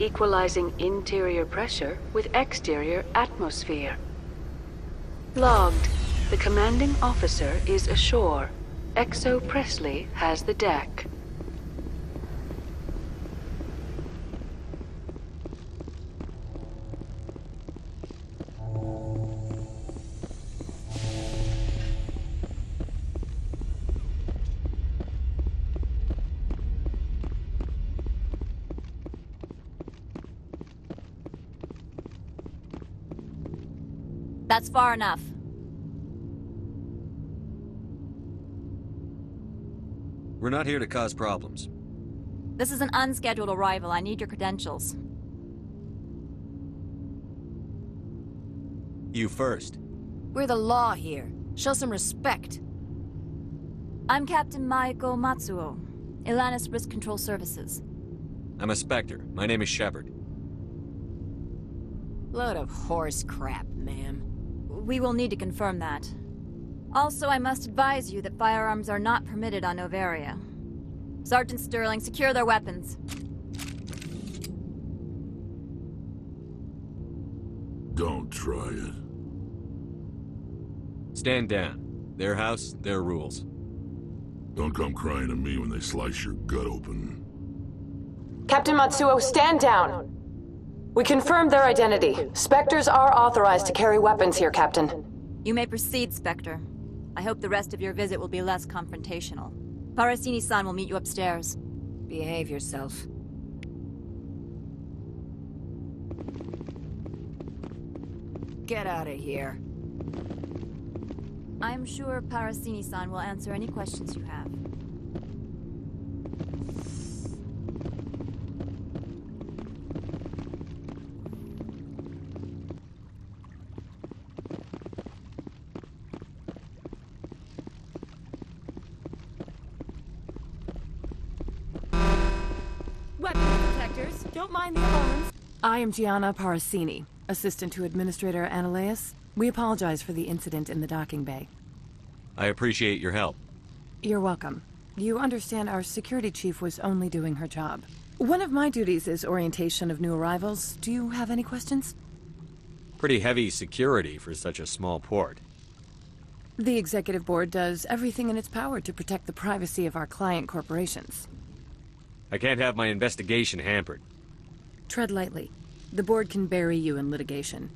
Equalizing interior pressure with exterior atmosphere. Logged. The commanding officer is ashore. Exo Presley has the deck. That's far enough. We're not here to cause problems. This is an unscheduled arrival. I need your credentials. You first. We're the law here. Show some respect. I'm Captain Maiko Matsuo, Ilanis Risk Control Services. I'm a Spectre. My name is Shepard. Load of horse crap, ma'am. We will need to confirm that. Also, I must advise you that firearms are not permitted on Novaria. Sergeant Sterling, secure their weapons. Don't try it. Stand down. Their house, their rules. Don't come crying to me when they slice your gut open. Captain Matsuo, stand down! We confirmed their identity. Spectres are authorized to carry weapons here, Captain. You may proceed, Spectre. I hope the rest of your visit will be less confrontational. Parasini-san will meet you upstairs. Behave yourself. Get out of here. I am sure Parasini-san will answer any questions you have. Don't mind the alarms. I am Gianna Parasini, assistant to Administrator Ananias. We apologize for the incident in the docking bay. I appreciate your help. You're welcome. You understand our security chief was only doing her job. One of my duties is orientation of new arrivals. Do you have any questions? Pretty heavy security for such a small port. The executive board does everything in its power to protect the privacy of our client corporations. I can't have my investigation hampered. Tread lightly. The board can bury you in litigation.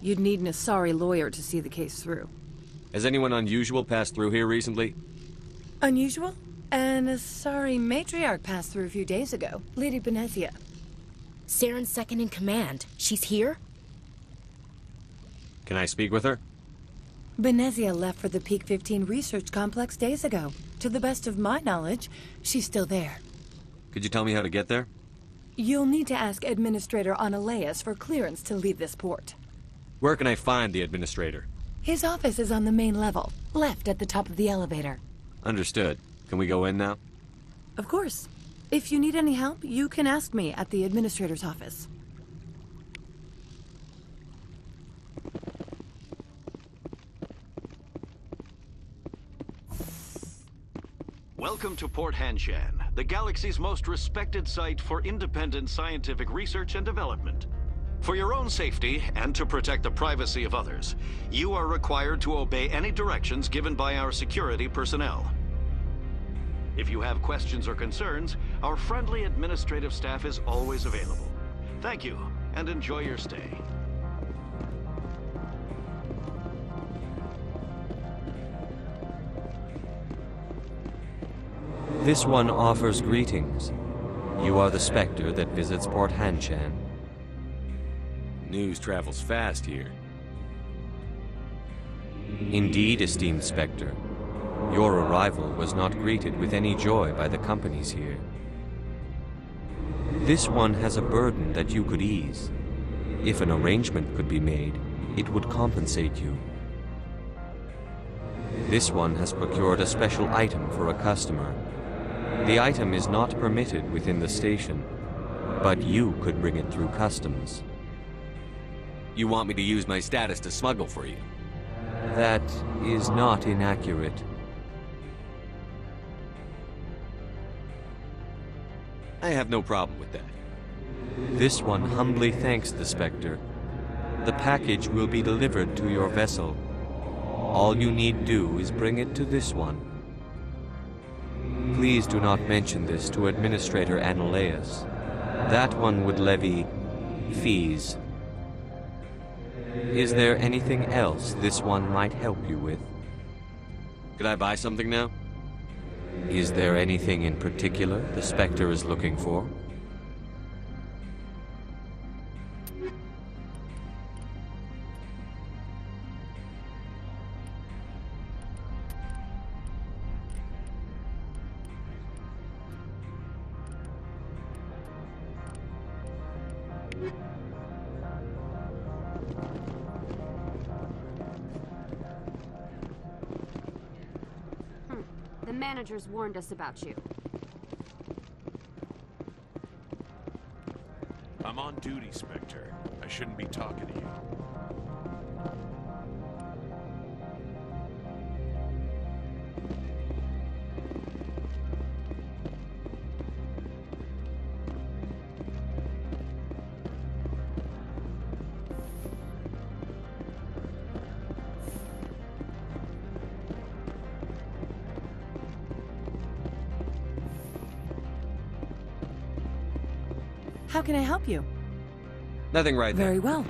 You'd need an Asari lawyer to see the case through. Has anyone unusual passed through here recently? Unusual? An Asari matriarch passed through a few days ago. Lady Benezia. Saren's second in command. She's here? Can I speak with her? Benezia left for the Peak 15 research complex days ago. To the best of my knowledge, she's still there. Could you tell me how to get there? You'll need to ask Administrator Ananias for clearance to leave this port. Where can I find the Administrator? His office is on the main level, left at the top of the elevator. Understood. Can we go in now? Of course. If you need any help, you can ask me at the Administrator's office. Welcome to Port Hanshan, the galaxy's most respected site for independent scientific research and development. For your own safety, and to protect the privacy of others, you are required to obey any directions given by our security personnel. If you have questions or concerns, our friendly administrative staff is always available. Thank you, and enjoy your stay. This one offers greetings. You are the Spectre that visits Port Hanshan. News travels fast here. Indeed, esteemed Spectre. Your arrival was not greeted with any joy by the companies here. This one has a burden that you could ease. If an arrangement could be made, it would compensate you. This one has procured a special item for a customer The item is not permitted within the station, but you could bring it through customs. You want me to use my status to smuggle for you? That is not inaccurate. I have no problem with that. This one humbly thanks the Spectre. The package will be delivered to your vessel. All you need do is bring it to this one. Please do not mention this to Administrator Analaeus. That one would levy fees. Is there anything else this one might help you with? Could I buy something now? Is there anything in particular the Spectre is looking for? The managers warned us about you. I'm on duty, Spectre. I shouldn't be talking to you. How can I help you? Nothing right there. Very well.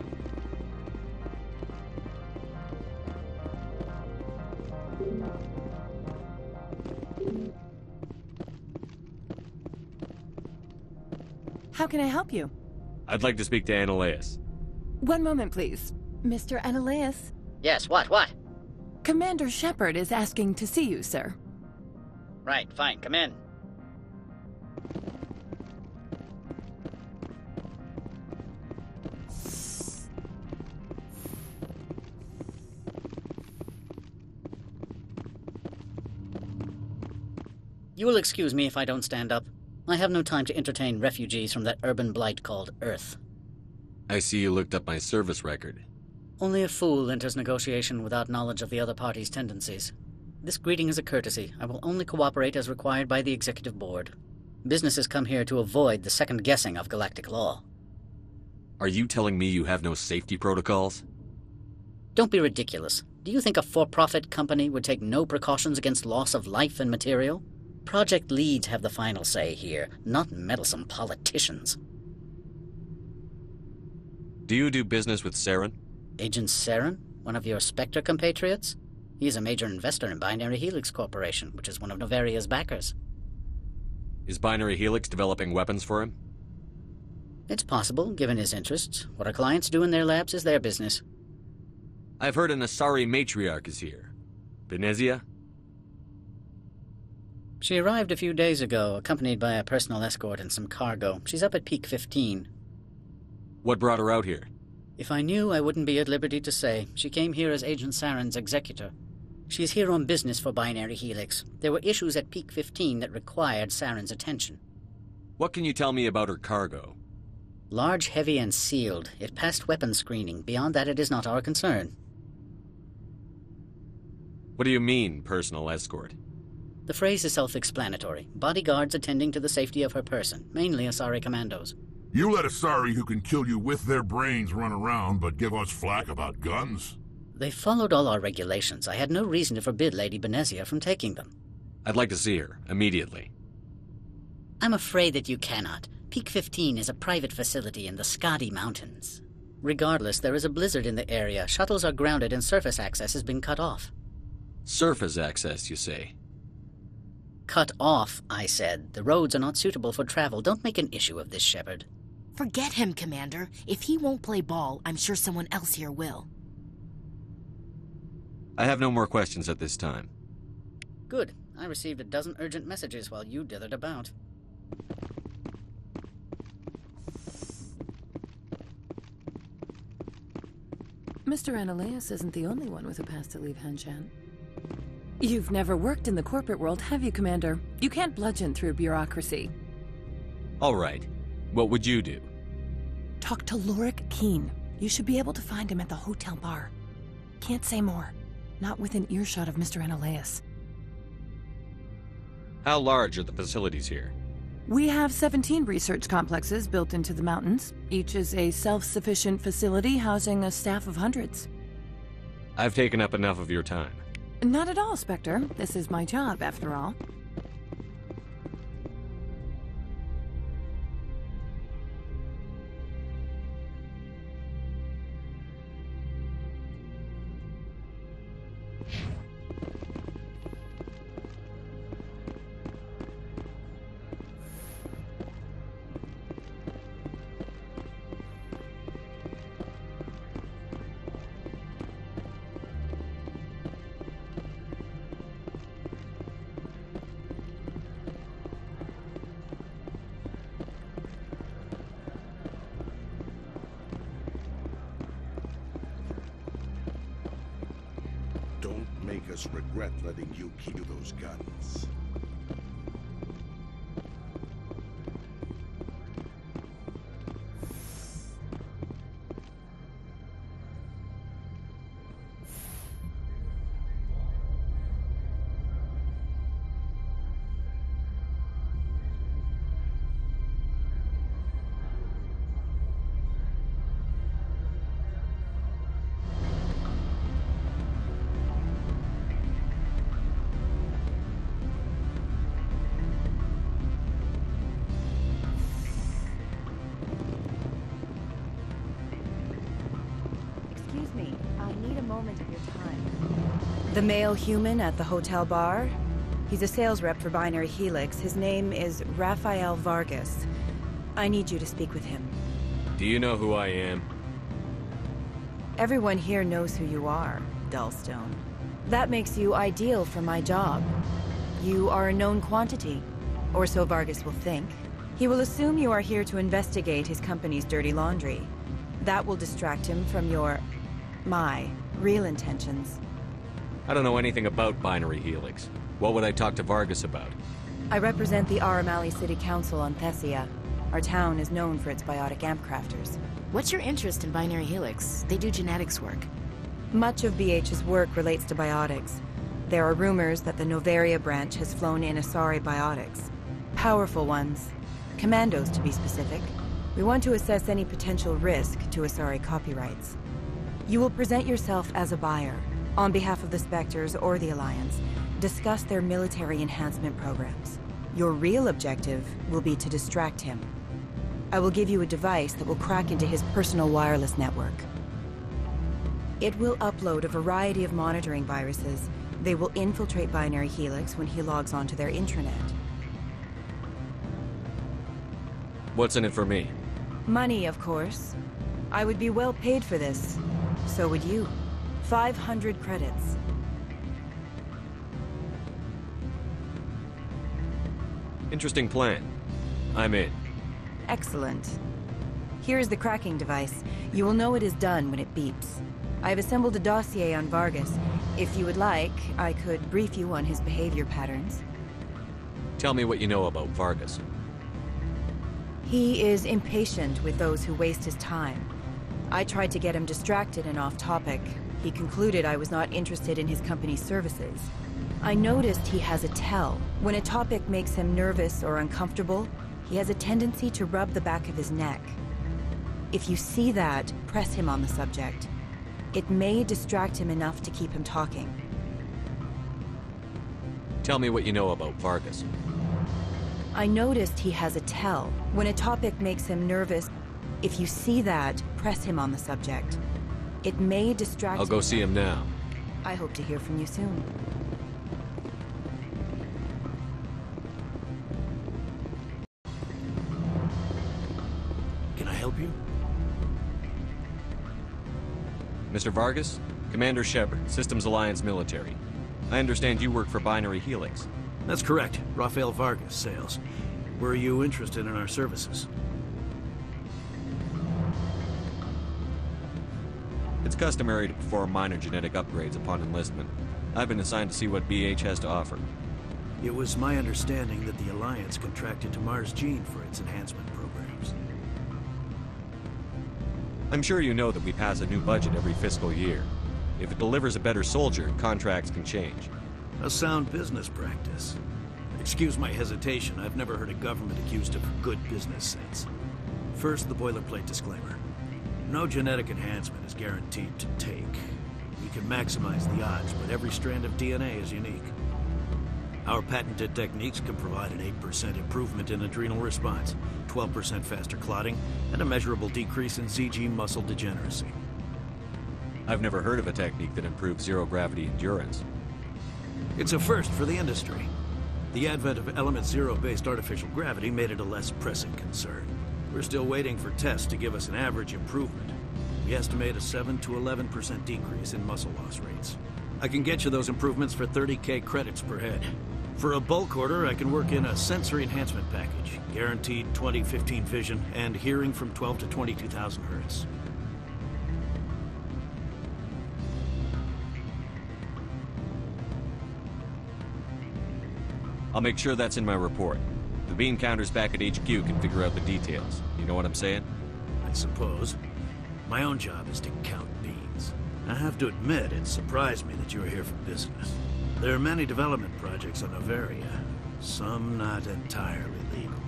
How can I help you? I'd like to speak to Analaeus. One moment, please. Mr. Analaeus? Yes, what? Commander Shepard is asking to see you, sir. Right, fine, come in. You will excuse me if I don't stand up. I have no time to entertain refugees from that urban blight called Earth. I see you looked up my service record. Only a fool enters negotiation without knowledge of the other party's tendencies. This greeting is a courtesy. I will only cooperate as required by the Executive Board. Businesses come here to avoid the second guessing of galactic law. Are you telling me you have no safety protocols? Don't be ridiculous. Do you think a for-profit company would take no precautions against loss of life and material? Project leads have the final say here, not meddlesome politicians. Do you do business with Saren? Agent Saren? One of your Spectre compatriots? He's a major investor in Binary Helix Corporation, which is one of Novaria's backers. Is Binary Helix developing weapons for him? It's possible, given his interests. What our clients do in their labs is their business. I've heard an Asari matriarch is here. Benezia? She arrived a few days ago, accompanied by a personal escort and some cargo. She's up at Peak 15. What brought her out here? If I knew, I wouldn't be at liberty to say. She came here as Agent Saren's executor. She's here on business for Binary Helix. There were issues at Peak 15 that required Saren's attention. What can you tell me about her cargo? Large, heavy, and sealed. It passed weapons screening. Beyond that, it is not our concern. What do you mean, personal escort? The phrase is self-explanatory. Bodyguards attending to the safety of her person, mainly Asari commandos. You let Asari who can kill you with their brains run around, but give us flack about guns? They followed all our regulations. I had no reason to forbid Lady Benezia from taking them. I'd like to see her, immediately. I'm afraid that you cannot. Peak 15 is a private facility in the Skadi Mountains. Regardless, there is a blizzard in the area. Shuttles are grounded and surface access has been cut off. Surface access, you say? Cut off, I said. The roads are not suitable for travel. Don't make an issue of this, Shepard. Forget him, Commander. If he won't play ball, I'm sure someone else here will. I have no more questions at this time. Good. I received a dozen urgent messages while you dithered about. Mr. Analaeus isn't the only one with a pass to leave Hanshan. You've never worked in the corporate world, have you, Commander? You can't bludgeon through bureaucracy. All right. What would you do? Talk to Lorik Keen. You should be able to find him at the hotel bar. Can't say more. Not within earshot of Mr. Analaeus. How large are the facilities here? We have 17 research complexes built into the mountains. Each is a self-sufficient facility housing a staff of hundreds. I've taken up enough of your time. Not at all, Spectre. This is my job, after all. Don't make us regret letting you keep those guns. The male human at the hotel bar? He's a sales rep for Binary Helix. His name is Rafael Vargas. I need you to speak with him. Do you know who I am? Everyone here knows who you are, Dullstone. That makes you ideal for my job. You are a known quantity, or so Vargas will think. He will assume you are here to investigate his company's dirty laundry. That will distract him from my real intentions. I don't know anything about Binary Helix. What would I talk to Vargas about? I represent the Aramali City Council on Thessia. Our town is known for its biotic amp crafters. What's your interest in Binary Helix? They do genetics work. Much of BH's work relates to biotics. There are rumors that the Novaria branch has flown in Asari biotics. Powerful ones. Commandos, to be specific. We want to assess any potential risk to Asari copyrights. You will present yourself as a buyer, on behalf of the Spectres or the Alliance, discuss their military enhancement programs. Your real objective will be to distract him. I will give you a device that will crack into his personal wireless network. It will upload a variety of monitoring viruses. They will infiltrate Binary Helix when he logs onto their intranet. What's in it for me? Money, of course. I would be well paid for this. So would you. 500 credits. Interesting plan. I'm in. Excellent. Here is the cracking device. You will know it is done when it beeps. I have assembled a dossier on Vargas. If you would like, I could brief you on his behavior patterns. Tell me what you know about Vargas. He is impatient with those who waste his time. I tried to get him distracted and off topic. He concluded I was not interested in his company's services. I noticed he has a tell. When a topic makes him nervous or uncomfortable, he has a tendency to rub the back of his neck. If you see that, press him on the subject. It may distract him enough to keep him talking. Tell me what you know about Vargas. I noticed he has a tell. When a topic makes him nervous, if you see that, press him on the subject. It may distract him. I'll go see him now. I hope to hear from you soon. Can I help you? Mr. Vargas? Commander Shepard, Systems Alliance Military. I understand you work for Binary Helix. That's correct. Rafael Vargas, sales. Were you interested in our services? It's customary to perform minor genetic upgrades upon enlistment. I've been assigned to see what BH has to offer. It was my understanding that the Alliance contracted to Mars Gene for its enhancement programs. I'm sure you know that we pass a new budget every fiscal year. If it delivers a better soldier, contracts can change. A sound business practice. Excuse my hesitation, I've never heard a government accused of good business sense. First, the boilerplate disclaimer. No genetic enhancement is guaranteed to take. We can maximize the odds, but every strand of DNA is unique. Our patented techniques can provide an 8% improvement in adrenal response, 12% faster clotting, and a measurable decrease in ZG muscle degeneracy. I've never heard of a technique that improves zero-gravity endurance. It's a first for the industry. The advent of element zero-based artificial gravity made it a less pressing concern. We're still waiting for tests to give us an average improvement. We estimate a 7 to 11% decrease in muscle loss rates. I can get you those improvements for 30K credits per head. For a bulk order, I can work in a sensory enhancement package, guaranteed 20/15 vision, and hearing from 12 to 22,000 hertz. I'll make sure that's in my report. The bean counters back at HQ can figure out the details. You know what I'm saying? I suppose. My own job is to count beans. I have to admit, it surprised me that you were here for business. There are many development projects on Noveria, some not entirely legal.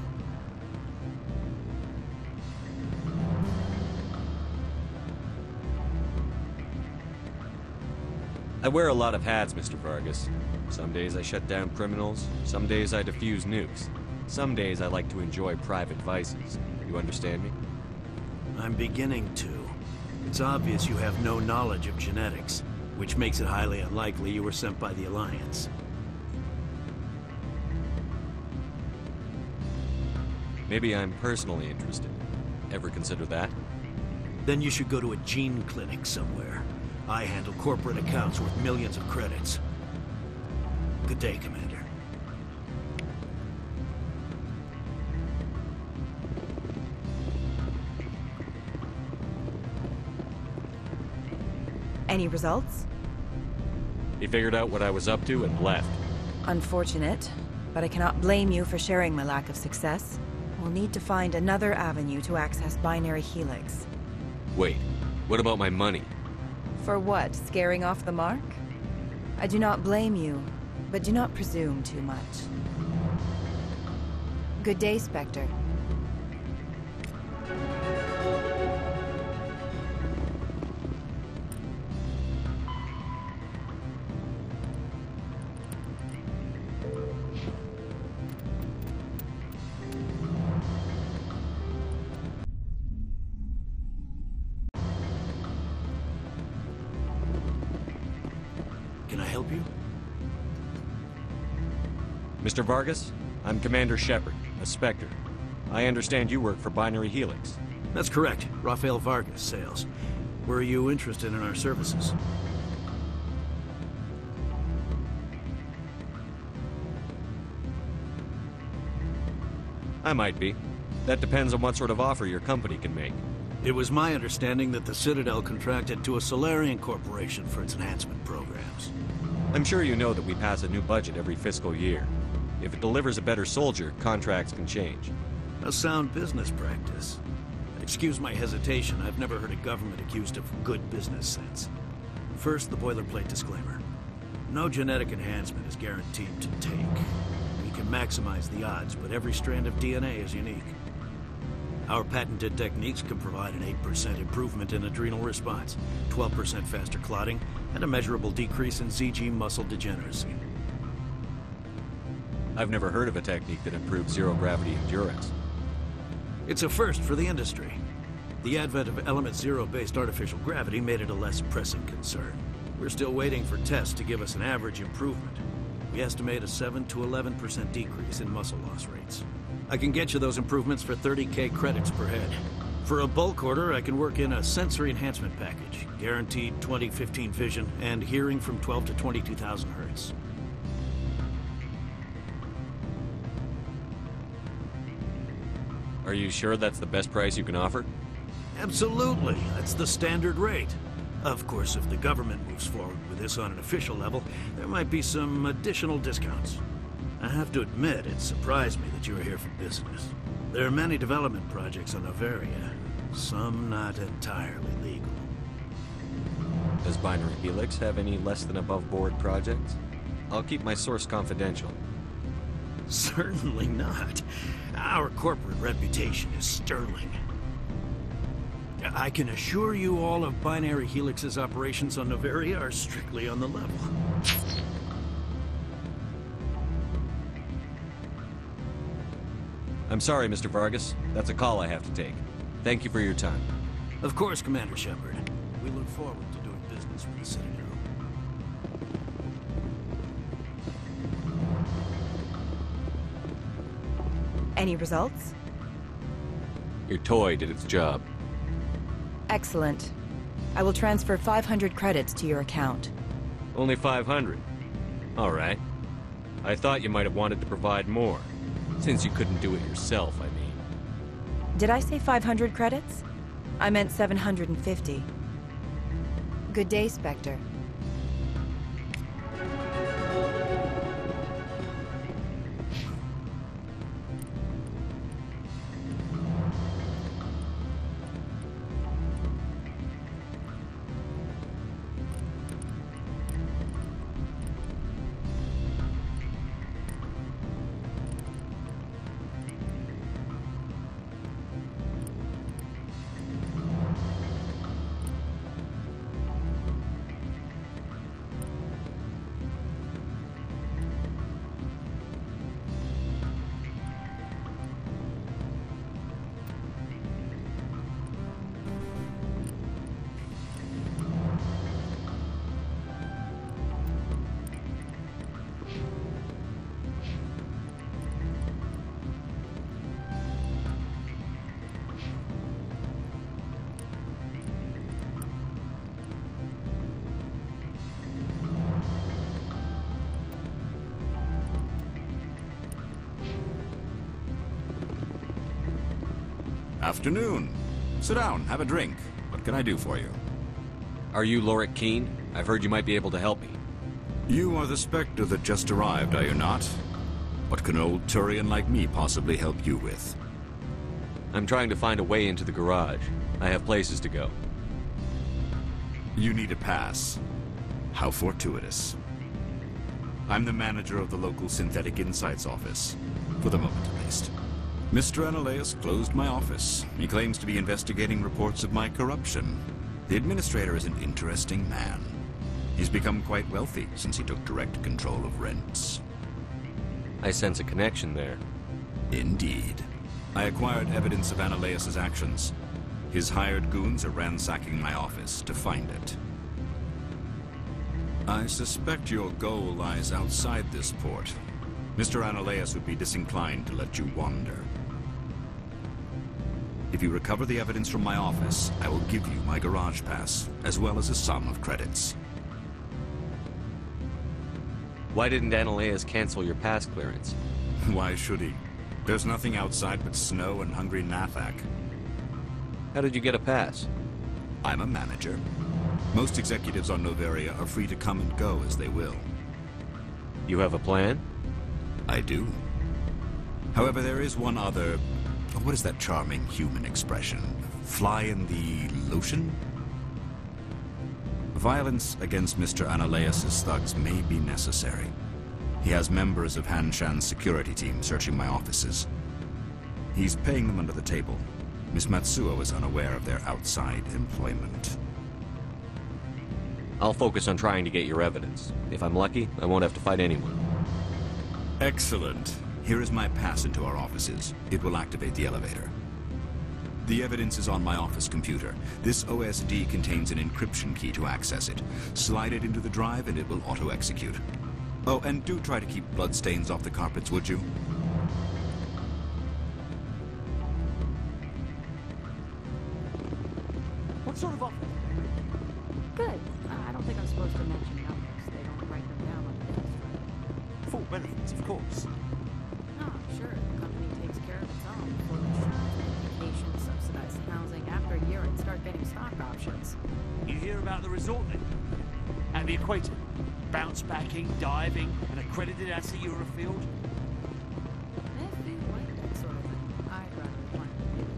I wear a lot of hats, Mr. Vargas. Some days I shut down criminals, some days I defuse nukes. Some days I like to enjoy private vices. You understand me? I'm beginning to. It's obvious you have no knowledge of genetics, which makes it highly unlikely you were sent by the Alliance. Maybe I'm personally interested. Ever consider that? Then you should go to a gene clinic somewhere. I handle corporate accounts worth millions of credits. Good day, Commander. Any results? He figured out what I was up to and left. Unfortunate, but I cannot blame you for sharing my lack of success. We'll need to find another avenue to access Binary Helix. Wait, what about my money? For what, scaring off the mark? I do not blame you, but do not presume too much. Good day, Spectre. Can I help you? Mr. Vargas, I'm Commander Shepard, a Spectre. I understand you work for Binary Helix. That's correct. Rafael Vargas, sales. Were you interested in our services? I might be. That depends on what sort of offer your company can make. It was my understanding that the Citadel contracted to a Solarian corporation for its enhancement programs. I'm sure you know that we pass a new budget every fiscal year. If it delivers a better soldier, contracts can change. A sound business practice. Excuse my hesitation, I've never heard a government accused of good business sense. First, the boilerplate disclaimer. No genetic enhancement is guaranteed to take. We can maximize the odds, but every strand of DNA is unique. Our patented techniques can provide an 8% improvement in adrenal response, 12% faster clotting, and a measurable decrease in ZG muscle degeneracy. I've never heard of a technique that improves zero-gravity endurance. It's a first for the industry. The advent of element zero-based artificial gravity made it a less pressing concern. We're still waiting for tests to give us an average improvement. We estimate a 7 to 11% decrease in muscle loss rates. I can get you those improvements for 30K credits per head. For a bulk order, I can work in a sensory enhancement package, guaranteed 20/15 vision, and hearing from 12 to 22,000 hertz. Are you sure that's the best price you can offer? Absolutely. That's the standard rate. Of course, if the government moves forward with this on an official level, there might be some additional discounts. I have to admit, it surprised me that you were here for business. There are many development projects on Noveria, some not entirely legal. Does Binary Helix have any less than above-board projects? I'll keep my source confidential. Certainly not. Our corporate reputation is sterling. I can assure you all of Binary Helix's operations on Noveria are strictly on the level. I'm sorry, Mr. Vargas. That's a call I have to take. Thank you for your time. Of course, Commander Shepard. We look forward to doing business with the Citadel. Any results? Your toy did its job. Excellent. I will transfer 500 credits to your account. Only 500. All right. I thought you might have wanted to provide more. Since you couldn't do it yourself, I mean. Did I say 500 credits? I meant 750. Good day, Spectre. Afternoon. Sit down, have a drink. What can I do for you? Are you Lorik Keene? I've heard you might be able to help me. You are the Spectre that just arrived, are you not? What can an old Turian like me possibly help you with? I'm trying to find a way into the garage. I have places to go. You need a pass. How fortuitous. I'm the manager of the local Synthetic Insights office. For the moment, at least. Mr. Analaeus closed my office. He claims to be investigating reports of my corruption. The administrator is an interesting man. He's become quite wealthy since he took direct control of rents. I sense a connection there. Indeed. I acquired evidence of Analaeus' actions. His hired goons are ransacking my office to find it. I suspect your goal lies outside this port. Mr. Analaeus would be disinclined to let you wander. If you recover the evidence from my office, I will give you my garage pass, as well as a sum of credits. Why didn't Analaeus cancel your pass clearance? Why should he? There's nothing outside but snow and hungry Nathak. How did you get a pass? I'm a manager. Most executives on Noveria are free to come and go as they will. You have a plan? I do. However, there is one other... What is that charming human expression? Fly in the lotion? Violence against Mr. Analaeus' thugs may be necessary. He has members of Han Shan's security team searching my offices. He's paying them under the table. Miss Matsuo is unaware of their outside employment. I'll focus on trying to get your evidence. If I'm lucky, I won't have to fight anyone. Excellent. Here is my pass into our offices. It will activate the elevator. The evidence is on my office computer. This OSD contains an encryption key to access it. Slide it into the drive and it will auto-execute. Oh, and do try to keep bloodstains off the carpets, would you? What sort of office? Good. I don't think I'm supposed to mention numbers. They don't write them down on the desk, right? Full benefits, of course. Oh, sure. The company takes care of its own. Full insurance, education, subsidized housing. After a year, I'd start getting stock options. You hear about about the resort then? And the equator? Bounce backing, diving, an accredited ASA Eurofield? If you like that sort of thing, I'd rather plan it.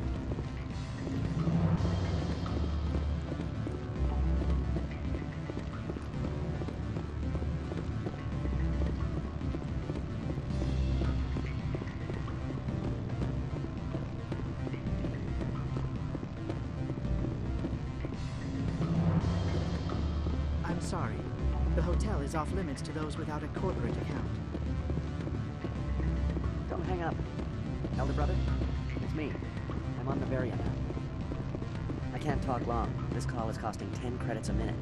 I'm sorry. The hotel is off limits to those without a corporate account. Don't hang up. Elder brother, it's me. I'm on Noveria now. I can't talk long. This call is costing 10 credits a minute.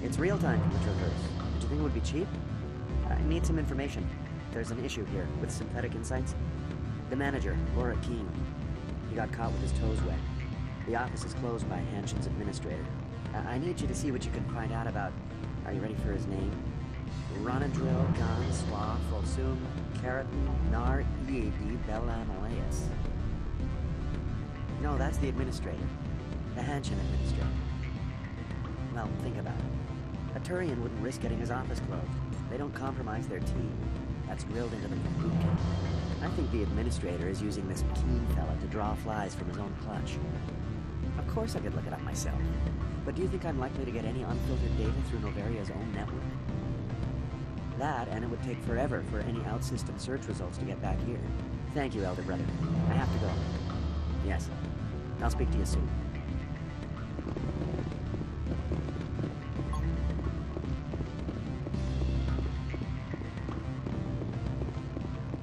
It's real time from the Traverse. Did you think it would be cheap? I need some information. There's an issue here with Synthetic Insights. The manager, Laura Keene, he got caught with his toes wet. The office is closed by Hanshin's administrator. I need you to see what you can find out about... Are you ready for his name? Ronadril Gan Swa Folsum Keratin Nar Ead Bella Malaeus. No, that's the administrator. The Hanshin administrator. Well, think about it. A Turian wouldn't risk getting his office closed. They don't compromise their team. That's drilled into them from boot camp. I think the administrator is using this Keene fella to draw flies from his own clutch. Of course I could look it up myself. But do you think I'm likely to get any unfiltered data through Noveria's own network? That, and it would take forever for any out-system search results to get back here. Thank you, Elder Brother. I have to go. Yes. I'll speak to you soon.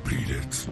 Beat it.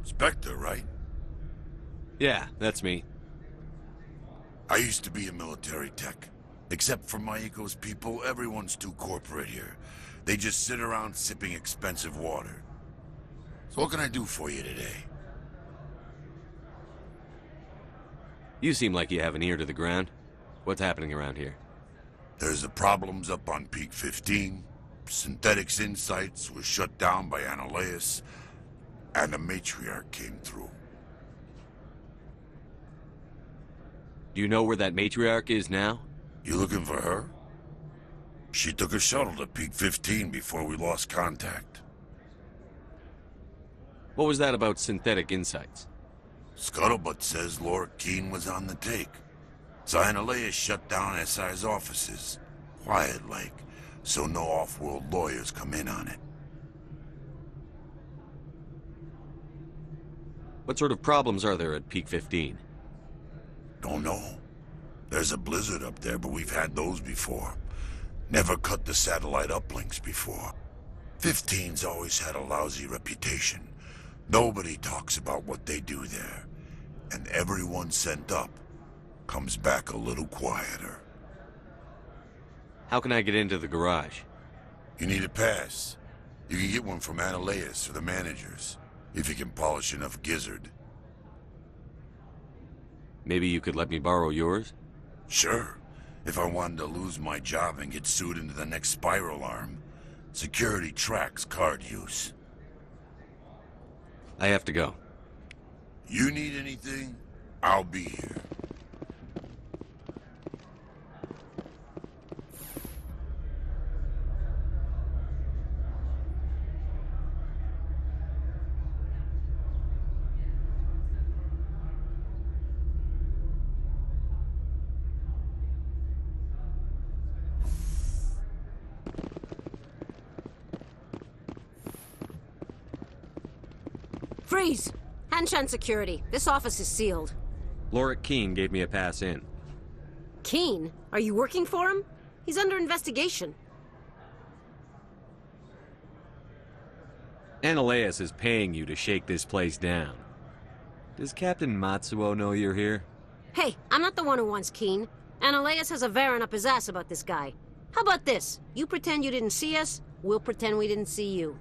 Spectre, right? Yeah, that's me. I used to be a military tech. Except for Maiko's people, everyone's too corporate here. They just sit around sipping expensive water. So what can I do for you today? You seem like you have an ear to the ground. What's happening around here? There's the problems up on Peak 15. Synthetics Insights was shut down by Analeus. And the matriarch came through. Do you know where that matriarch is now? You looking for her? She took a shuttle to Peak 15 before we lost contact. What was that about Synthetic Insights? Scuttlebutt says Laura Keene was on the take. So Analeus shut down SI's offices. Quiet-like, so no off-world lawyers come in on it. What sort of problems are there at Peak 15? Don't know. There's a blizzard up there, but we've had those before. Never cut the satellite uplinks before. 15's always had a lousy reputation. Nobody talks about what they do there. And everyone sent up comes back a little quieter. How can I get into the garage? You need a pass. You can get one from Analeus or the managers, if you can polish enough gizzard. Maybe you could let me borrow yours? Sure. If I wanted to lose my job and get sued into the next spiral arm. Security tracks card use. I have to go. You need anything? I'll be here. Freeze! Hanshan security. This office is sealed. Laura Keene gave me a pass in. Keene? Are you working for him? He's under investigation. Analeus is paying you to shake this place down. Does Captain Matsuo know you're here? Hey, I'm not the one who wants Keene. Analeus has a Varen up his ass about this guy. How about this? You pretend you didn't see us, we'll pretend we didn't see you.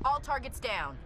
All targets down.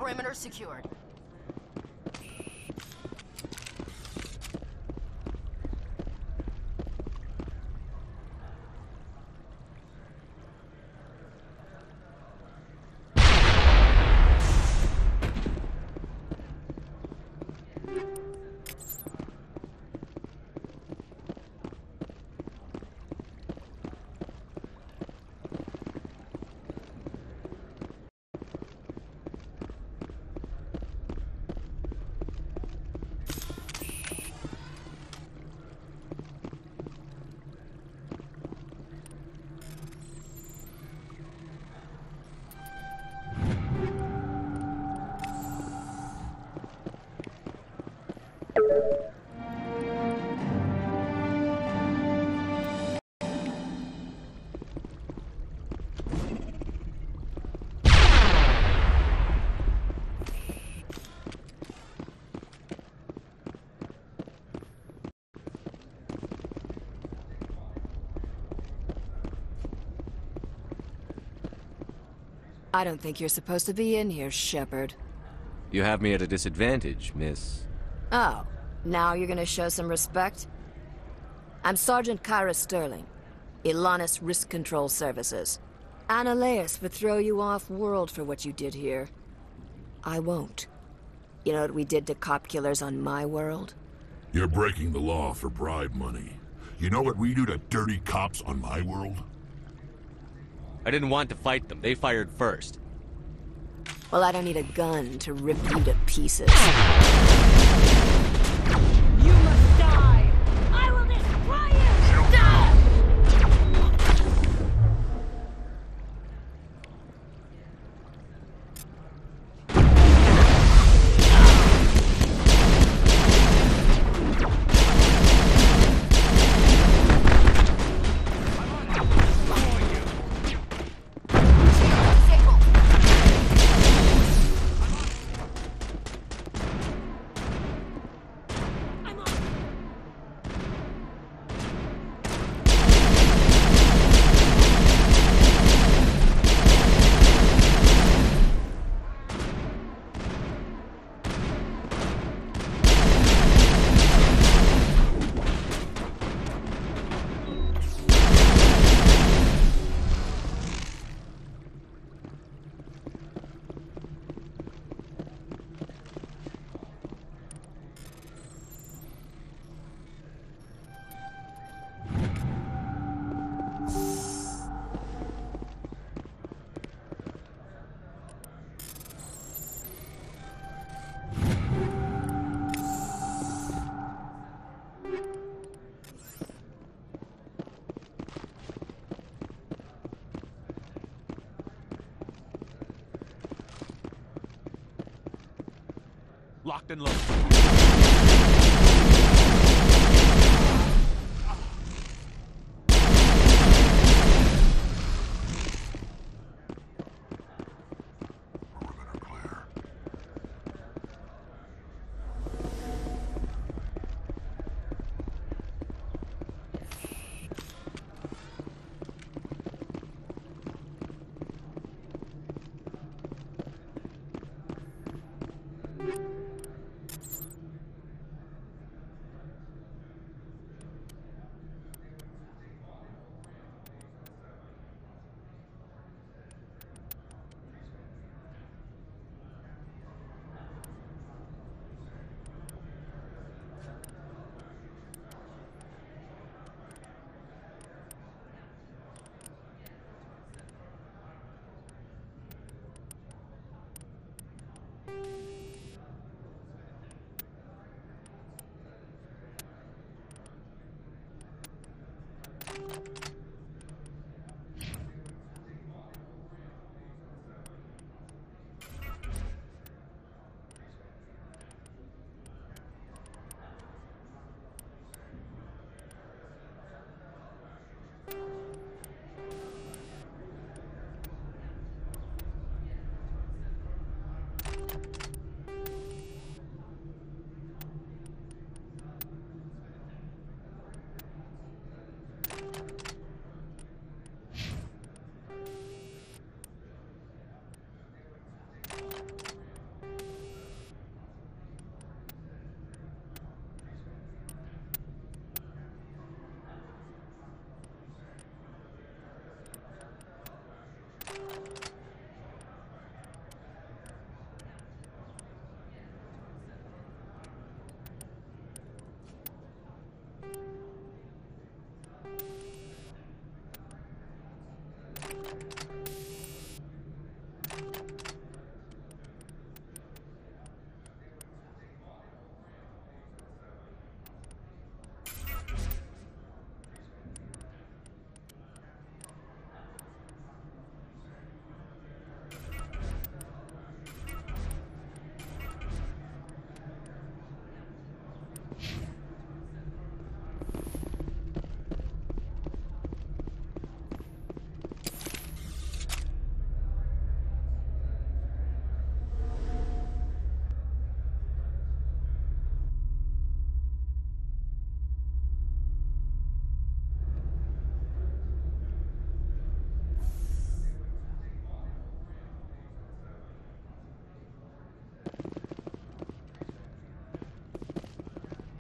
Perimeter secured. I don't think you're supposed to be in here, Shepard. You have me at a disadvantage, miss. Oh, now you're gonna show some respect? I'm Sergeant Kyra Sterling, Ilanis Risk Control Services. Analeas would throw you off-world for what you did here. I won't. You know what we did to cop killers on my world? You're breaking the law for bribe money. You know what we do to dirty cops on my world? I didn't want to fight them. They fired first. Well, I don't need a gun to rip you to pieces. You must die! I will destroy you! Die! Locked and loaded.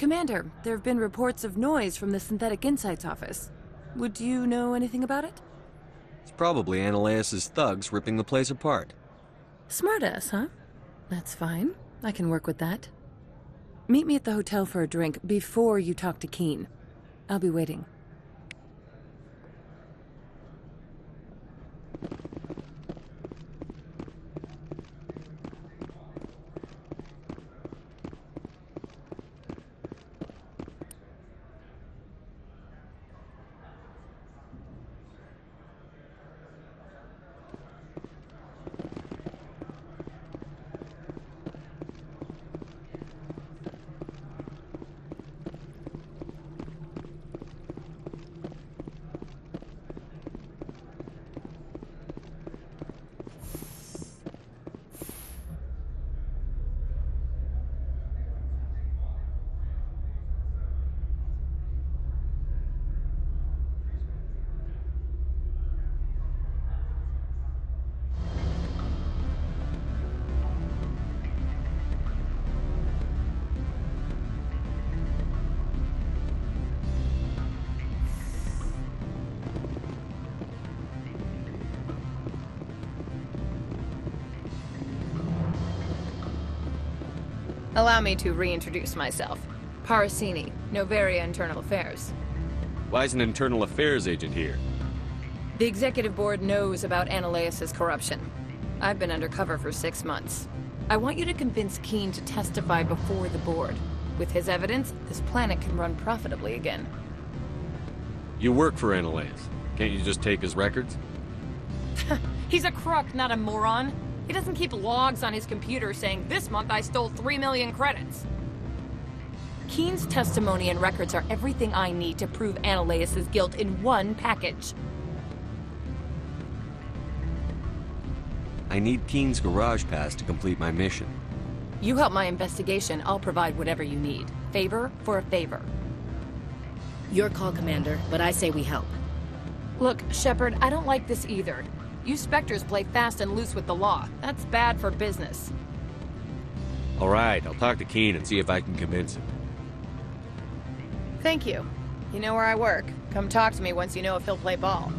Commander, there have been reports of noise from the Synthetic Insights office. Would you know anything about it? It's probably Ananias' thugs ripping the place apart. Smartass, huh? That's fine. I can work with that. Meet me at the hotel for a drink before you talk to Keen. I'll be waiting. Allow me to reintroduce myself. Parasini, Novaria Internal Affairs. Why is an internal affairs agent here? The executive board knows about Ananias' corruption. I've been undercover for 6 months. I want you to convince Keen to testify before the board. With his evidence, this planet can run profitably again. You work for Ananias. Can't you just take his records? He's a crook, not a moron. He doesn't keep logs on his computer saying, "This month I stole 3 million credits." Keen's testimony and records are everything I need to prove Ananias' guilt in one package. I need Keen's garage pass to complete my mission. You help my investigation, I'll provide whatever you need. Favor for a favor. Your call, Commander, but I say we help. Look, Shepard, I don't like this either. You Spectres play fast and loose with the law. That's bad for business. Alright, I'll talk to Keen and see if I can convince him. Thank you. You know where I work. Come talk to me once you know if he'll play ball.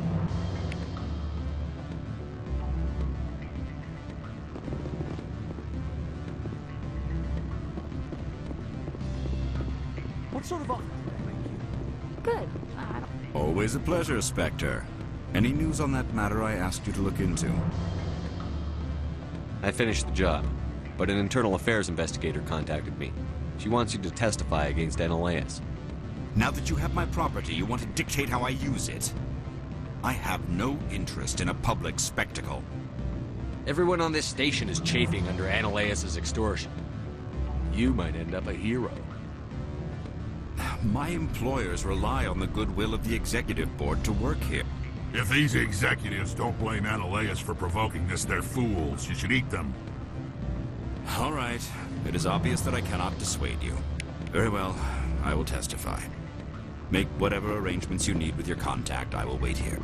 What sort of offer did they make you? Good. I don't... Always a pleasure, Spectre. Any news on that matter I asked you to look into? I finished the job, but an internal affairs investigator contacted me. She wants you to testify against Ananias. Now that you have my property, you want to dictate how I use it? I have no interest in a public spectacle. Everyone on this station is chafing under Ananias' extortion. You might end up a hero. My employers rely on the goodwill of the executive board to work here. If these executives don't blame Ananias for provoking this, they're fools. You should eat them. All right. It is obvious that I cannot dissuade you. Very well. I will testify. Make whatever arrangements you need with your contact. I will wait here.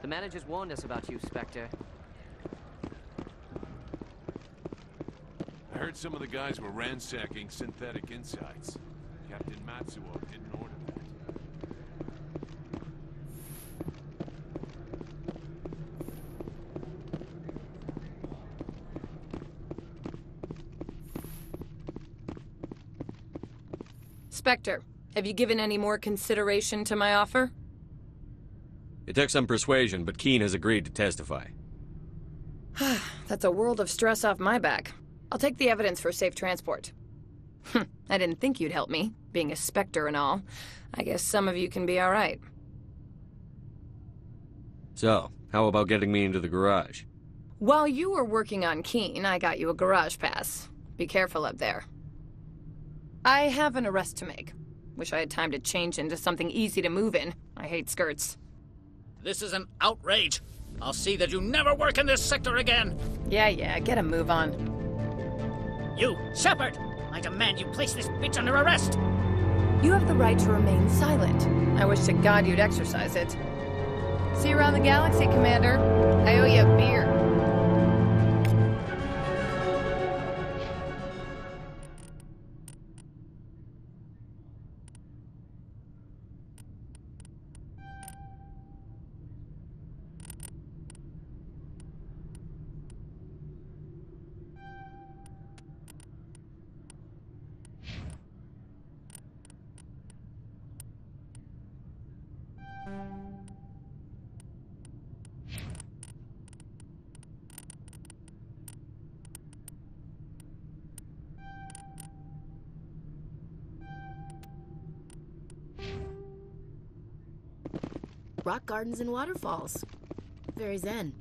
The managers warned us about you, Spectre. I heard some of the guys were ransacking Synthetic Insights. Captain Matsuo didn't order that. Spectre, have you given any more consideration to my offer? It took some persuasion, but Keen has agreed to testify. That's a world of stress off my back. I'll take the evidence for safe transport. I didn't think you'd help me, being a Spectre and all. I guess some of you can be alright. So, how about getting me into the garage? While you were working on Keen, I got you a garage pass. Be careful up there. I have an arrest to make. Wish I had time to change into something easy to move in. I hate skirts. This is an outrage. I'll see that you never work in this sector again. Yeah, get a move on. You, Shepard! I demand you place this bitch under arrest! You have the right to remain silent. I wish to God you'd exercise it. See you around the galaxy, Commander. I owe you a beer. Rock gardens and waterfalls. Very zen.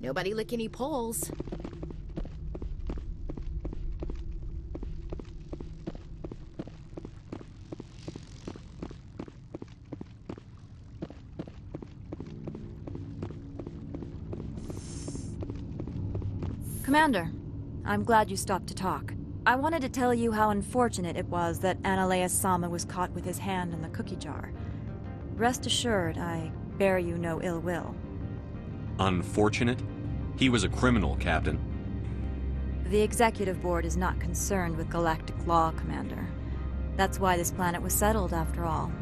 Nobody lick any poles. Commander, I'm glad you stopped to talk. I wanted to tell you how unfortunate it was that Analeus Sama was caught with his hand in the cookie jar. Rest assured, I bear you no ill will. Unfortunate? He was a criminal, Captain. The Executive Board is not concerned with galactic law, Commander. That's why this planet was settled, after all.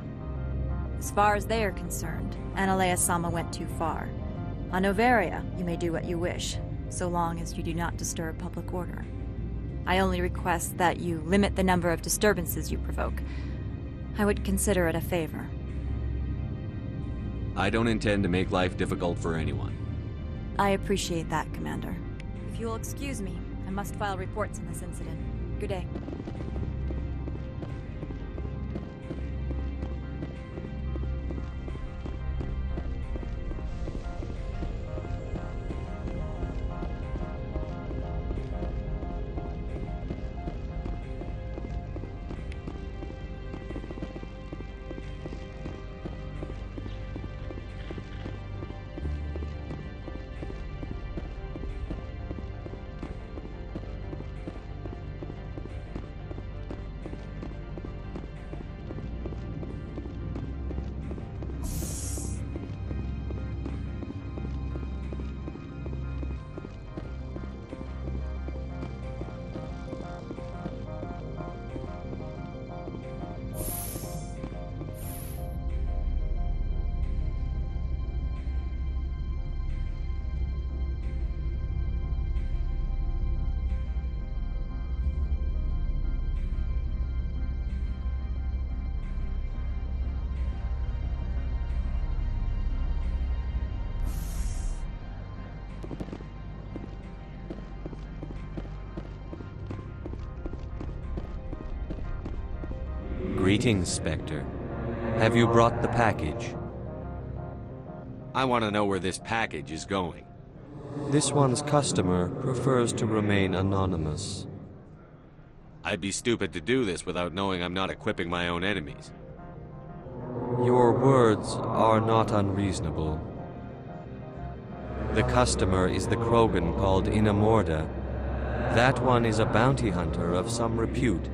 As far as they are concerned, Analeus Sama went too far. On Noveria, you may do what you wish, so long as you do not disturb public order. I only request that you limit the number of disturbances you provoke. I would consider it a favor. I don't intend to make life difficult for anyone. I appreciate that, Commander. If you'll excuse me, I must file reports on this incident. Good day. Greetings, Spectre. Have you brought the package? I want to know where this package is going. This one's customer prefers to remain anonymous. I'd be stupid to do this without knowing I'm not equipping my own enemies. Your words are not unreasonable. The customer is the Krogan called Inamorda. That one is a bounty hunter of some repute,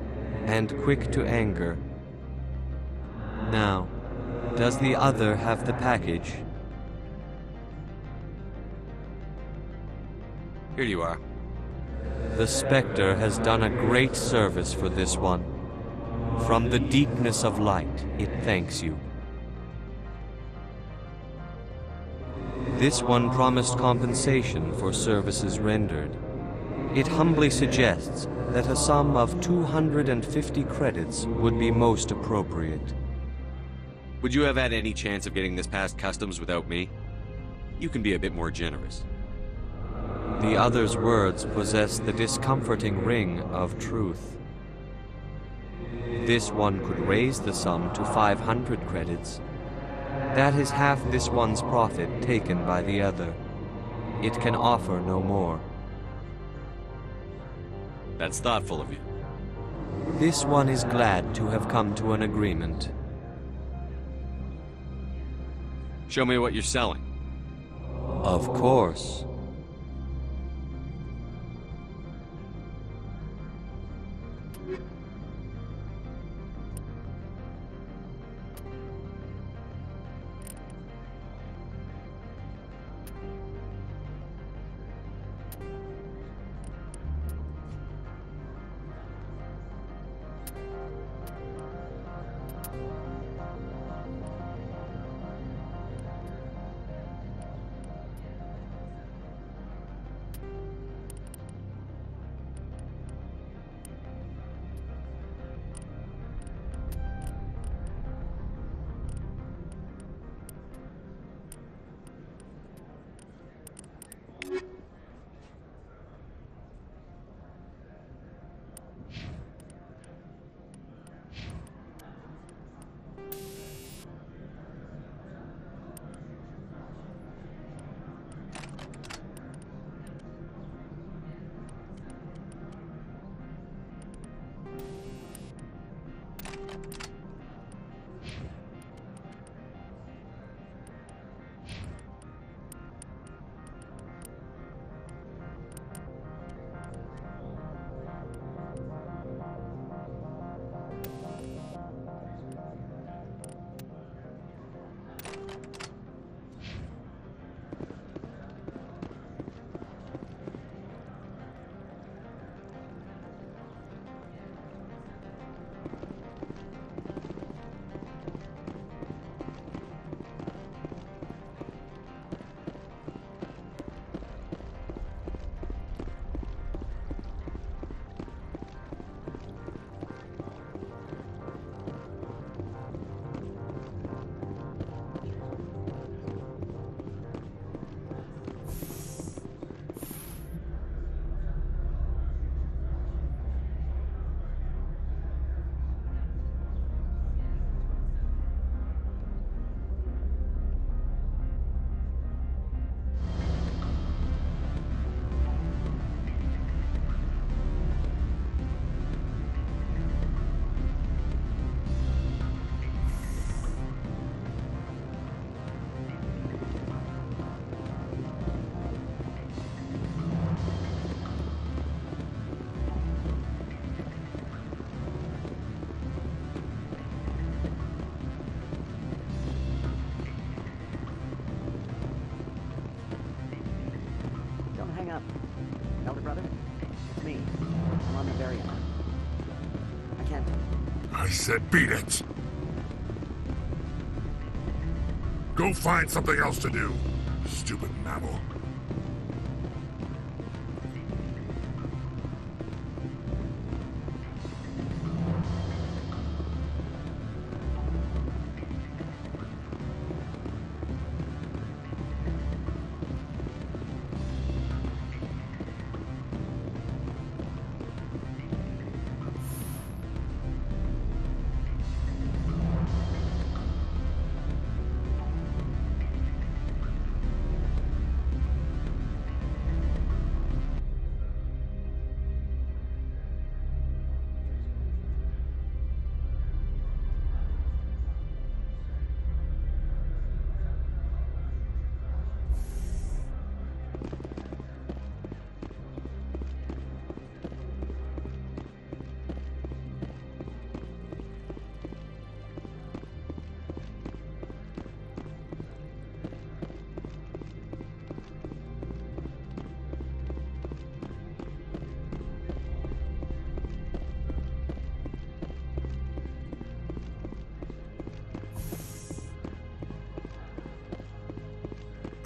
and quick to anger. Now, does the other have the package? Here you are. The Spectre has done a great service for this one. From the deepness of light, it thanks you. This one promised compensation for services rendered. It humbly suggests that a sum of 250 credits would be most appropriate. Would you have had any chance of getting this past customs without me? You can be a bit more generous. The other's words possess the discomforting ring of truth. This one could raise the sum to 500 credits. That is half this one's profit taken by the other. It can offer no more. That's thoughtful of you. This one is glad to have come to an agreement. Show me what you're selling. Of course. Elder brother, it's me. I'm on the Bavarian. I can't... I said beat it! Go find something else to do, stupid mammal.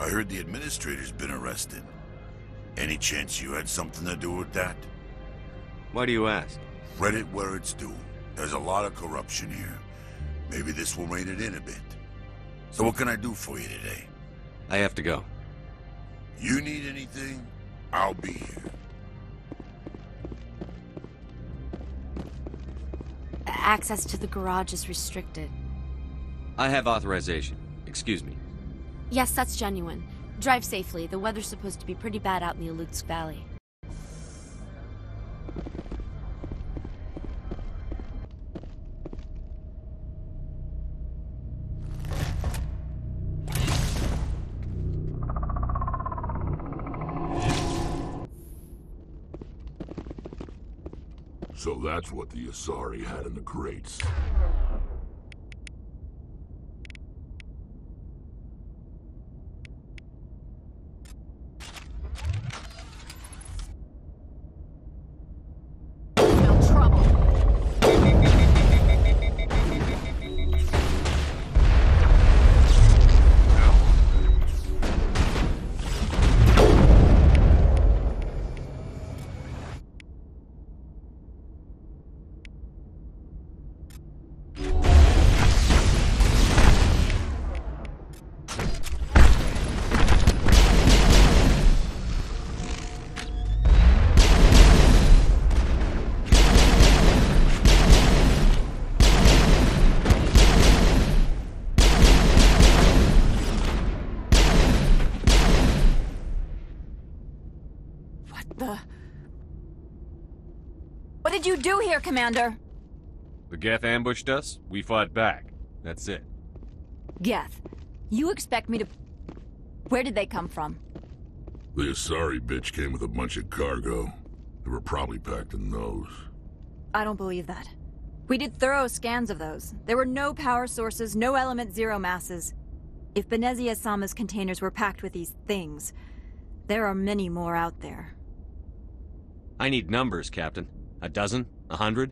I heard the administrator's been arrested. Any chance you had something to do with that? Why do you ask? Credit where it's due. There's a lot of corruption here. Maybe this will rein it in a bit. So what can I do for you today? I have to go. You need anything? I'll be here. Access to the garage is restricted. I have authorization. Excuse me. Yes, that's genuine. Drive safely. The weather's supposed to be pretty bad out in the Alutsk Valley. So that's what the Asari had in the crates. What did you do here, Commander? The Geth ambushed us, we fought back. That's it. Geth, you expect me to... Where did they come from? The Asari bitch came with a bunch of cargo. They were probably packed in those. I don't believe that. We did thorough scans of those. There were no power sources, no element zero masses. If Benezia-sama's containers were packed with these things, there are many more out there. I need numbers, Captain. A dozen? 100?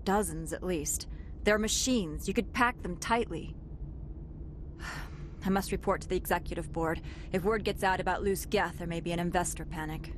Dozens, at least. They're machines. You could pack them tightly. I must report to the executive board. If word gets out about loose Geth, there may be an investor panic.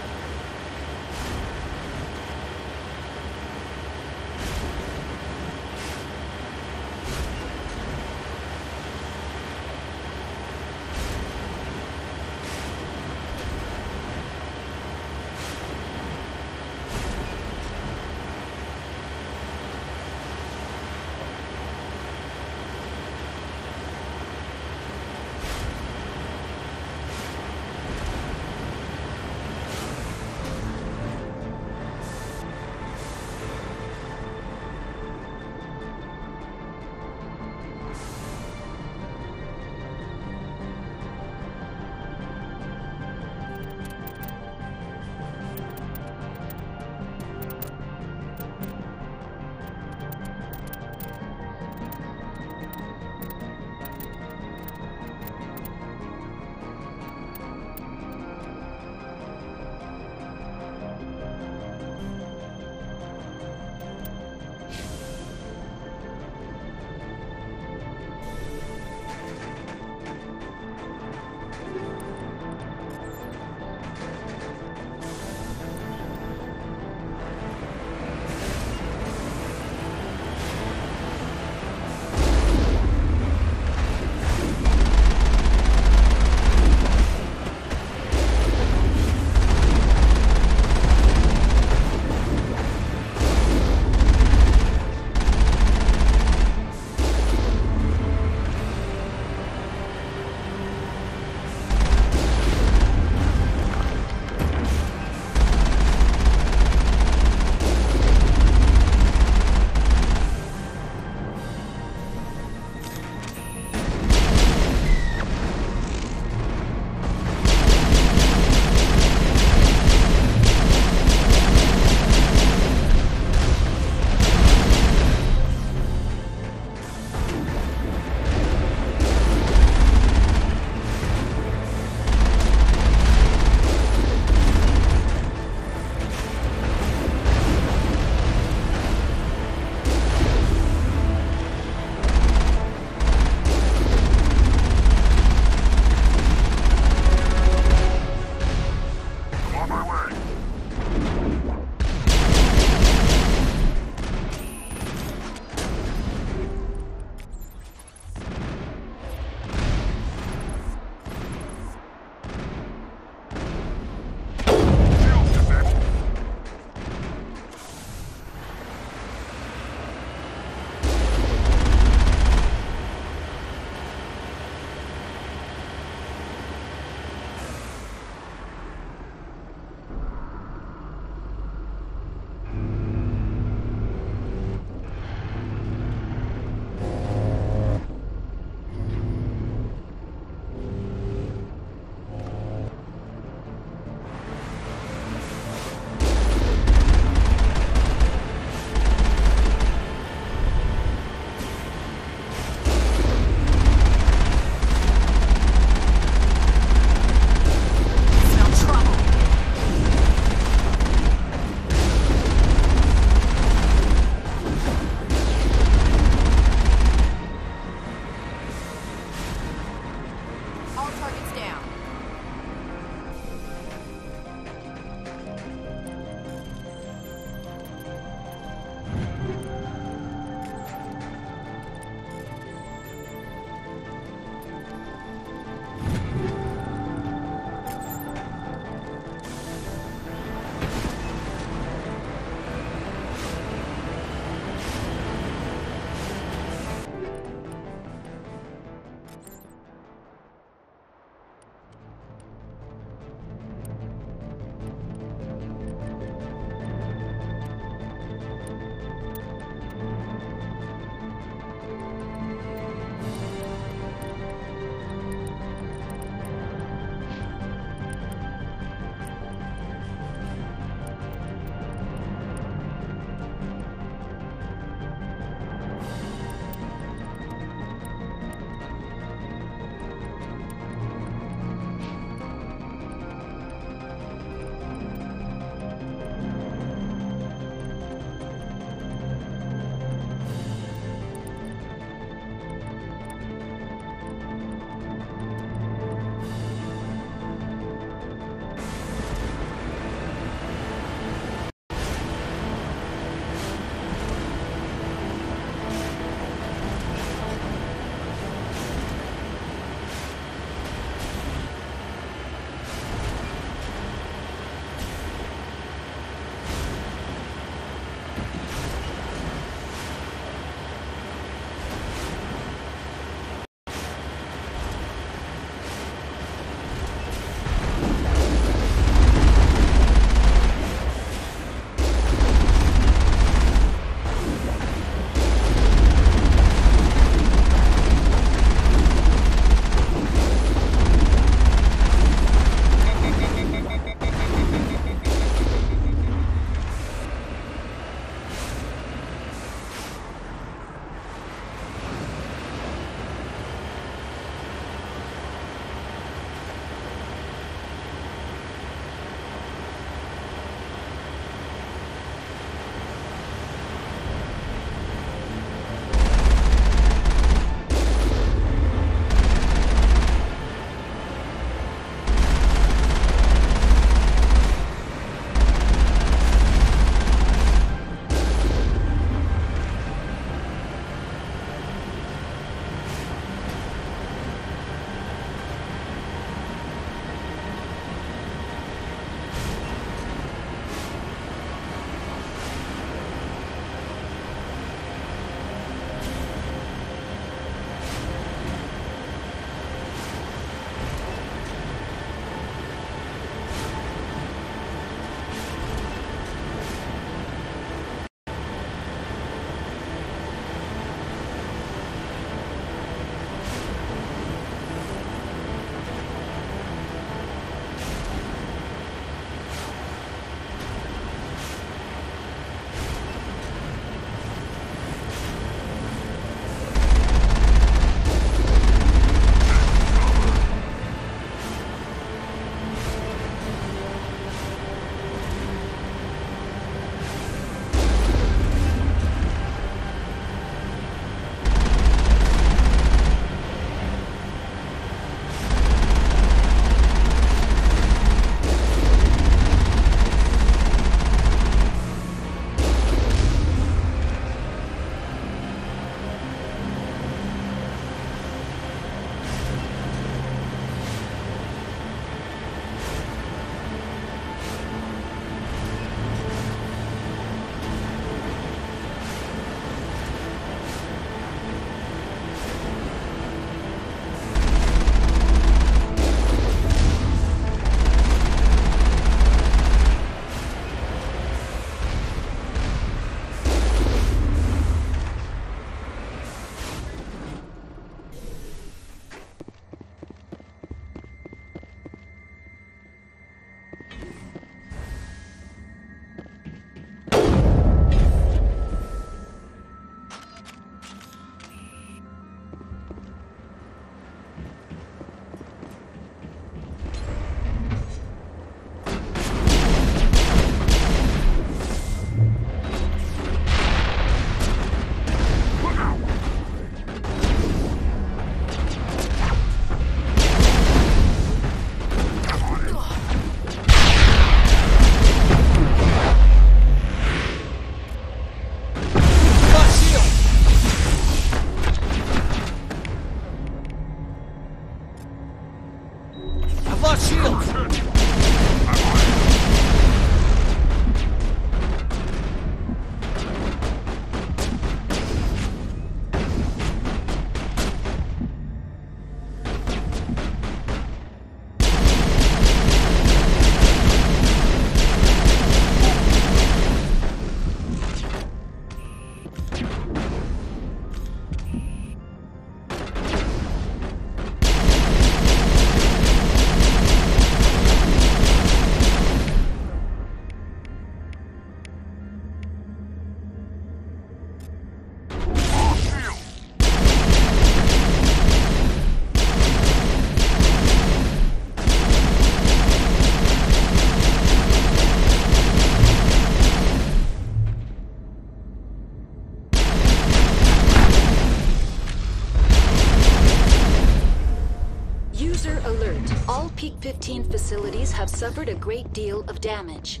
Peak 15 facilities have suffered a great deal of damage.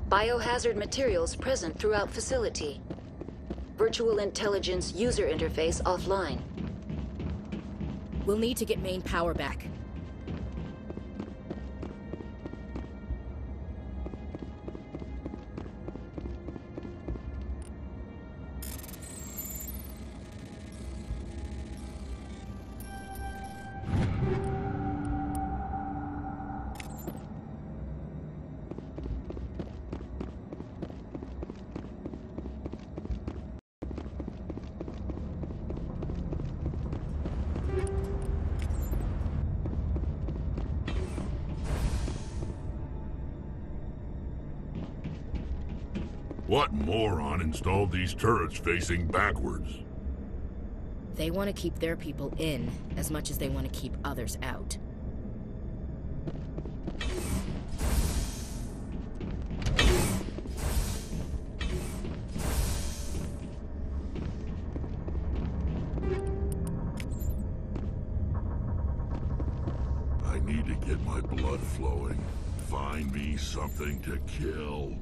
Biohazard materials present throughout facility. Virtual intelligence user interface offline. We'll need to get main power back. What moron installed these turrets facing backwards? They want to keep their people in as much as they want to keep others out. I need to get my blood flowing. Find me something to kill.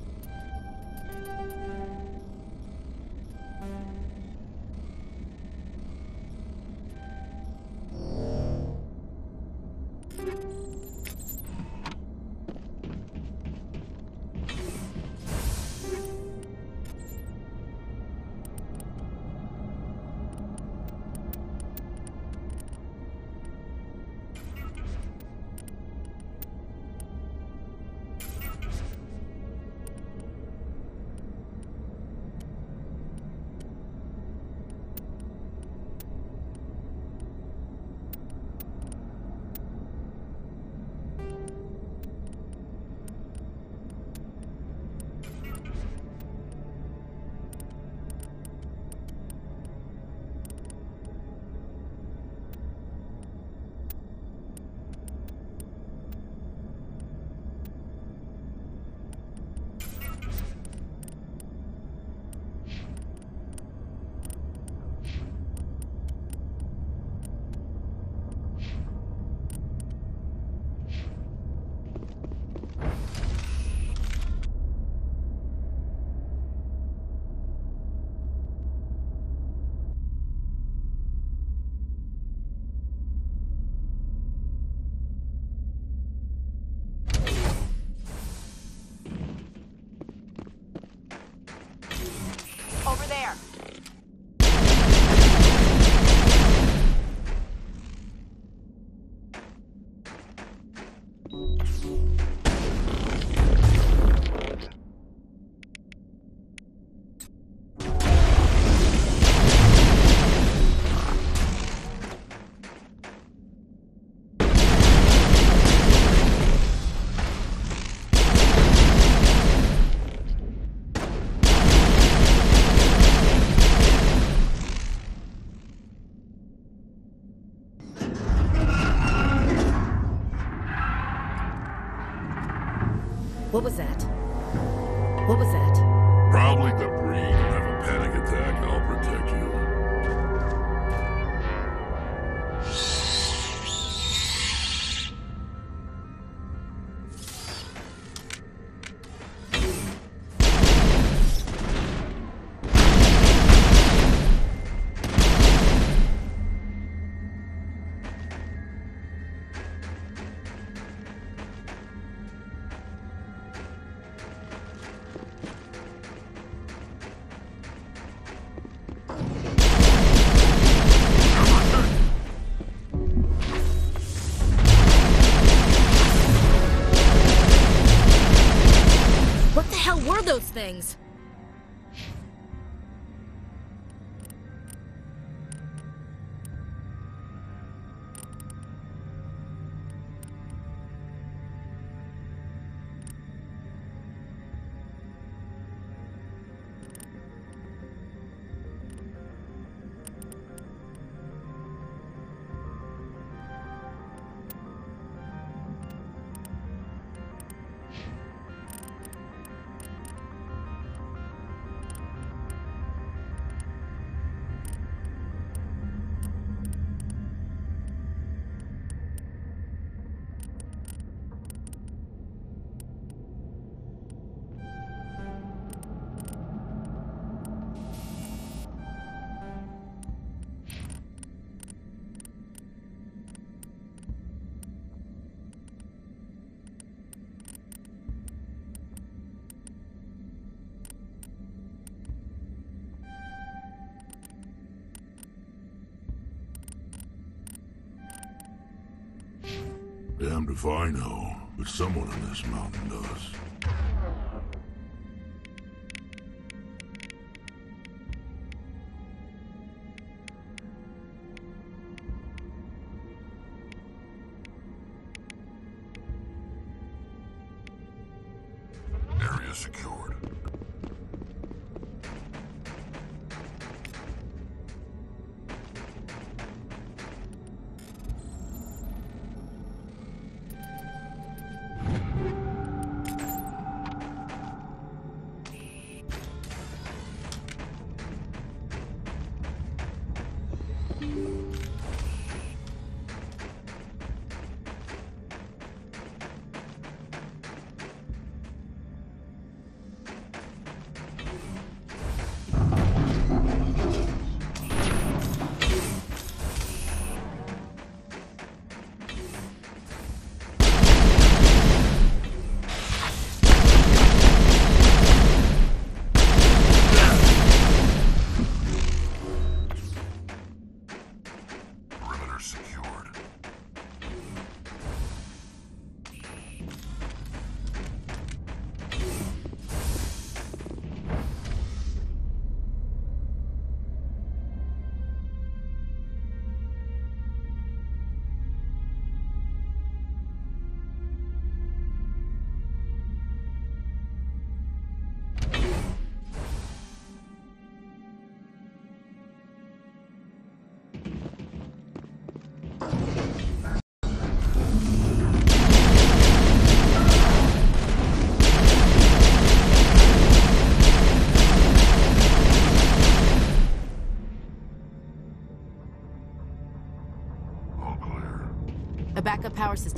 Over there. What was that? What was that? Probably debris. Don't have a panic attack. I'll protect you. What the hell were those things? Damned if I know, but someone on this mountain does. Area secured.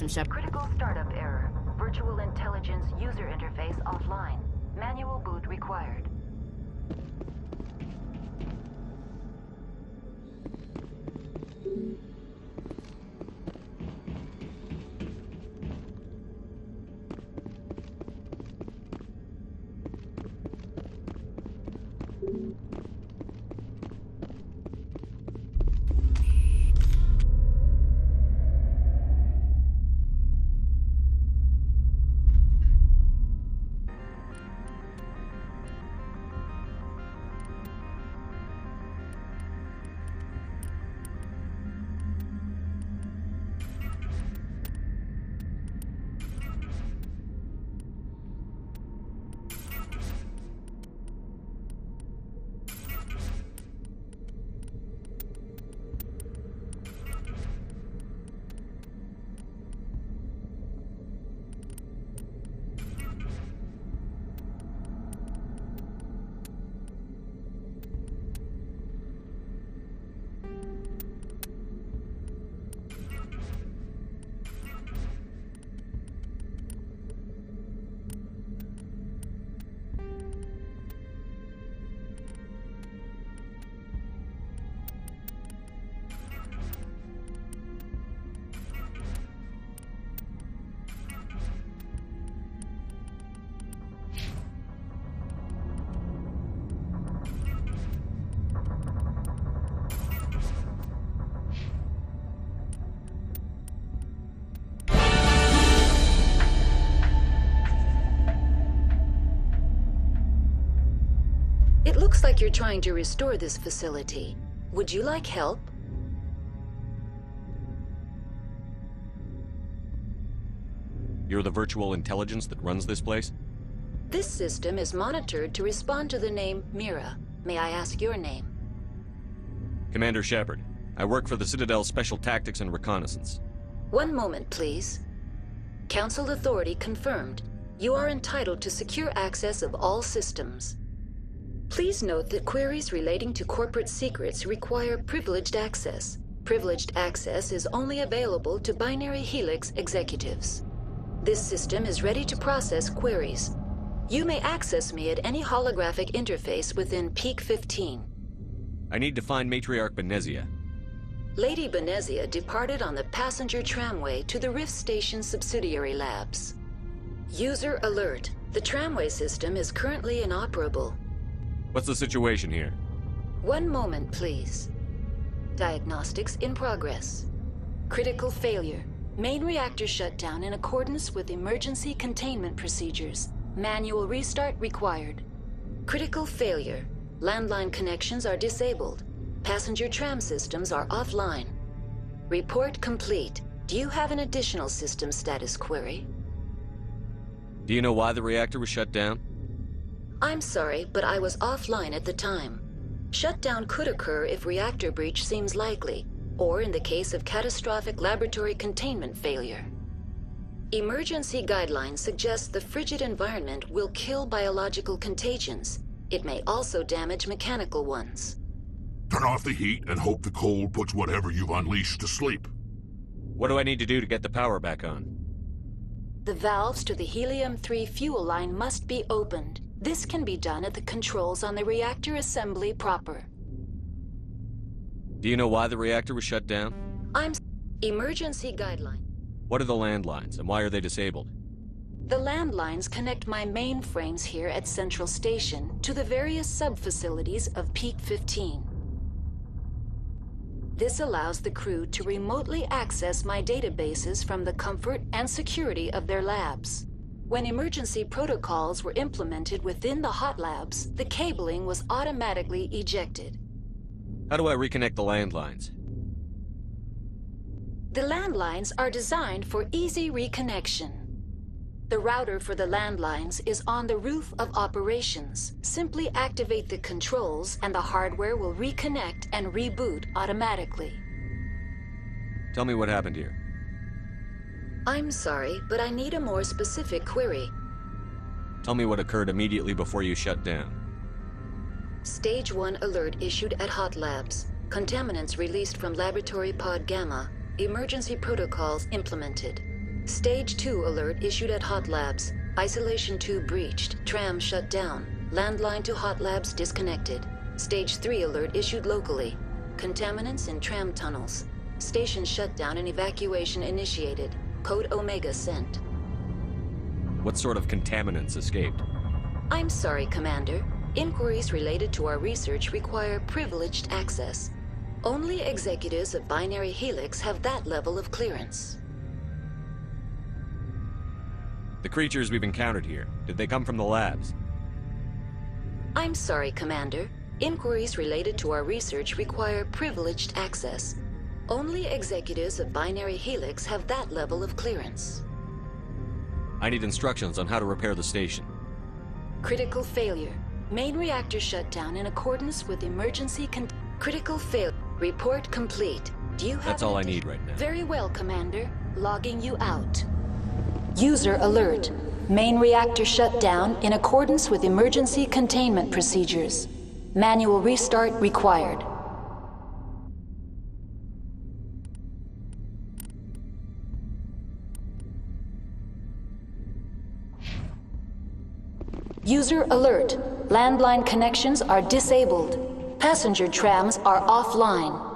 system, Shep. Critical startup error. Virtual intelligence user interface offline. Manual boot required. It looks like you're trying to restore this facility. Would you like help? You're the virtual intelligence that runs this place? This system is monitored to respond to the name Mira. May I ask your name? Commander Shepard. I work for the Citadel's Special Tactics and Reconnaissance. One moment, please. Council authority confirmed. You are entitled to secure access of all systems. Please note that queries relating to corporate secrets require privileged access. Privileged access is only available to Binary Helix executives. This system is ready to process queries. You may access me at any holographic interface within Peak 15. I need to find Matriarch Benezia. Lady Benezia departed on the passenger tramway to the Rift Station subsidiary labs. User alert. The tramway system is currently inoperable. What's the situation here? One moment, please. Diagnostics in progress. Critical failure. Main reactor shut down in accordance with emergency containment procedures. Manual restart required. Critical failure. Landline connections are disabled. Passenger tram systems are offline. Report complete. Do you have an additional system status query? Do you know why the reactor was shut down? I'm sorry, but I was offline at the time. Shutdown could occur if reactor breach seems likely, or in the case of catastrophic laboratory containment failure. Emergency guidelines suggest the frigid environment will kill biological contagions. It may also damage mechanical ones. Turn off the heat and hope the cold puts whatever you've unleashed to sleep. What do I need to do to get the power back on? The valves to the helium-3 fuel line must be opened. This can be done at the controls on the reactor assembly proper. Do you know why the reactor was shut down? Emergency guideline. What are the landlines, and why are they disabled? The landlines connect my mainframes here at Central Station to the various sub-facilities of Peak 15. This allows the crew to remotely access my databases from the comfort and security of their labs. When emergency protocols were implemented within the hot labs, the cabling was automatically ejected. How do I reconnect the landlines? The landlines are designed for easy reconnection. The router for the landlines is on the roof of operations. Simply activate the controls and the hardware will reconnect and reboot automatically. Tell me what happened here. I'm sorry, but I need a more specific query. Tell me what occurred immediately before you shut down. Stage 1 alert issued at Hot Labs. Contaminants released from Laboratory Pod Gamma. Emergency protocols implemented. Stage 2 alert issued at Hot Labs. Isolation 2 breached. Tram shut down. Landline to Hot Labs disconnected. Stage 3 alert issued locally. Contaminants in tram tunnels. Station shutdown and evacuation initiated. Code Omega sent. What sort of contaminants escaped? I'm sorry, Commander. Inquiries related to our research require privileged access. Only executives of Binary Helix have that level of clearance. The creatures we've encountered here, did they come from the labs? I'm sorry, Commander. Inquiries related to our research require privileged access. Only executives of Binary Helix have that level of clearance. I need instructions on how to repair the station. Critical failure. Main reactor shut down in accordance with emergency critical failure. Report complete. Do you have That's all I need right now. Very well, Commander. Logging you out. User alert. Main reactor shut down in accordance with emergency containment procedures. Manual restart required. User alert. Landline connections are disabled. Passenger trams are offline.